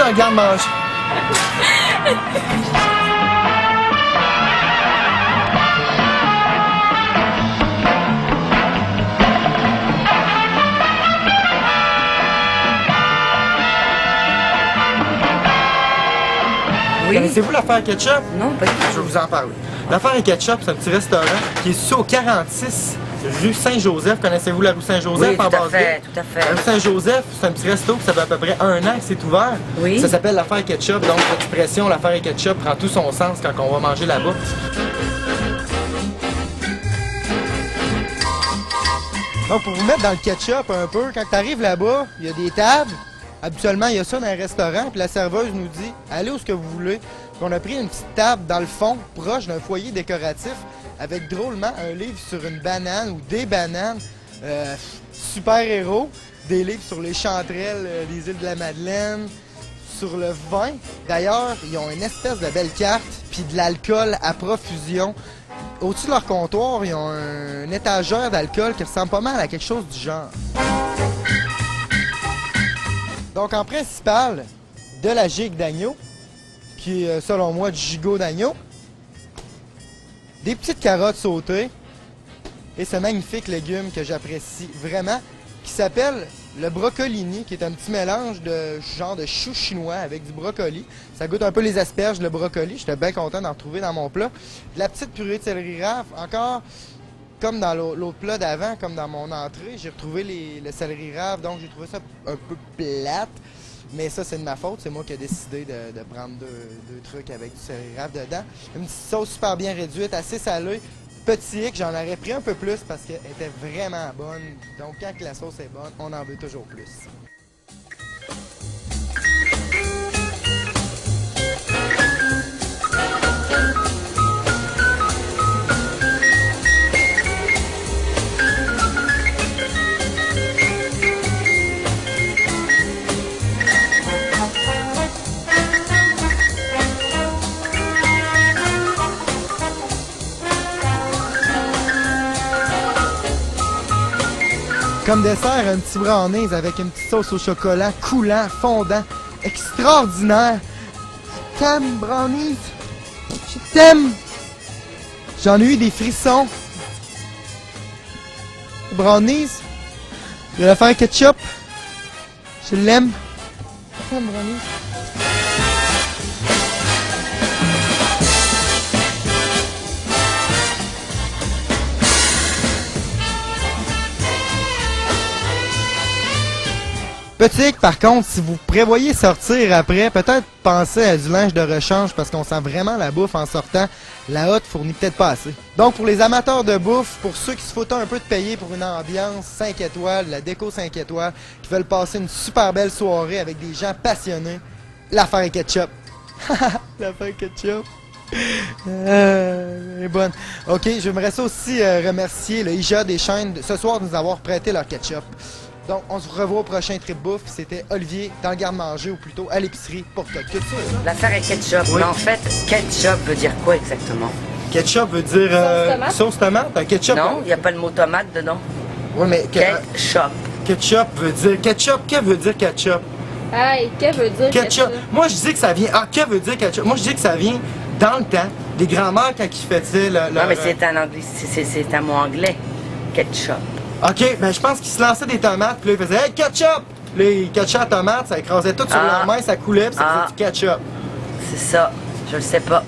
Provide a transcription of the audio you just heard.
dans le garde-manger. Oui. Connaissez-vous l'affaire Ketchup? Non, pas du Je vais tout. vous en parler. L'affaire Ketchup, c'est un petit restaurant qui est situé au 46 rue Saint-Joseph. Connaissez-vous la rue Saint-Joseph Oui, en tout à base fait, tout à fait. La rue Saint-Joseph, c'est un petit resto qui ça fait à peu près 1 an que c'est ouvert. Oui. Ça s'appelle l'affaire Ketchup. Donc l'expression l'affaire Ketchup prend tout son sens quand on va manger là-bas. Donc pour vous mettre dans le ketchup un peu, quand tu arrives là-bas, il y a des tables. Habituellement, il y a ça dans un restaurant, puis la serveuse nous dit « Allez où ce que vous voulez ». Puis on a pris une petite table dans le fond, proche d'un foyer décoratif, avec drôlement un livre sur une banane ou des bananes, super-héros, des livres sur les chanterelles des îles de la Madeleine, sur le vin. D'ailleurs, ils ont une espèce de belle carte, puis de l'alcool à profusion. Au-dessus de leur comptoir, ils ont une étagère d'alcool qui ressemble pas mal à quelque chose du genre. Donc, en principal, de la gigue d'agneau, qui est, selon moi, du gigot d'agneau, des petites carottes sautées, et ce magnifique légume que j'apprécie vraiment, qui s'appelle le brocolini, qui est un petit mélange de genre de chou chinois avec du brocoli. Ça goûte un peu les asperges, le brocoli. J'étais bien content d'en retrouver dans mon plat. De la petite purée de céleri rave, encore comme dans l'autre plat d'avant, comme dans mon entrée, j'ai retrouvé le céleri rave, donc j'ai trouvé ça un peu plate. Mais ça, c'est de ma faute. C'est moi qui ai décidé de prendre deux trucs avec du céleri rave dedans. Une petite sauce super bien réduite, assez salée. Petit hic, j'en aurais pris un peu plus parce qu'elle était vraiment bonne. Donc, quand la sauce est bonne, on en veut toujours plus. Comme dessert, un petit brownies avec une petite sauce au chocolat coulant, fondant, extraordinaire. Je t'aime, brownies. Je t'aime. J'en ai eu des frissons. Brownies. Je vais la faire ketchup. Je l'aime. Je t'aime, brownies. Petit hic, par contre, si vous prévoyez sortir après, peut-être pensez à du linge de rechange parce qu'on sent vraiment la bouffe en sortant. La hotte fournit peut-être pas assez. Donc pour les amateurs de bouffe, pour ceux qui se foutent un peu de payer pour une ambiance 5 étoiles, la déco 5 étoiles, qui veulent passer une super belle soirée avec des gens passionnés, l'affaire est ketchup. L'affaire ketchup. Elle est bonne. Ok, j'aimerais ça aussi remercier le IGA des chaînes ce soir de nous avoir prêté leur ketchup. Donc, on se revoit au prochain Trip Bouffe. C'était Olivier dans le garde-manger, ou plutôt à l'épicerie pour Top Culture. L'affaire est ketchup. Oui. Mais en fait, ketchup veut dire quoi exactement? Ketchup veut dire sauce tomate. Un ketchup. Non, il n'y a pas le mot tomate dedans. Oui, mais Ketchup. ketchup veut dire ketchup. Que veut dire ketchup? Hey, que veut dire Ketchup. Moi, je dis que ça vient. Ah, que veut dire ketchup? Moi, je dis que ça vient dans le temps des grands-mères quand ils faisaient le. Non, mais c'est un anglais, c'est un mot anglais. Ketchup. Ok, ben je pense qu'ils se lançaient des tomates, puis là, ils faisaient hey, ketchup! Là, ils catchaient la tomate, ça écrasait tout sur leur main, ça coulait, puis ça faisait du ketchup. C'est ça. Je le sais pas.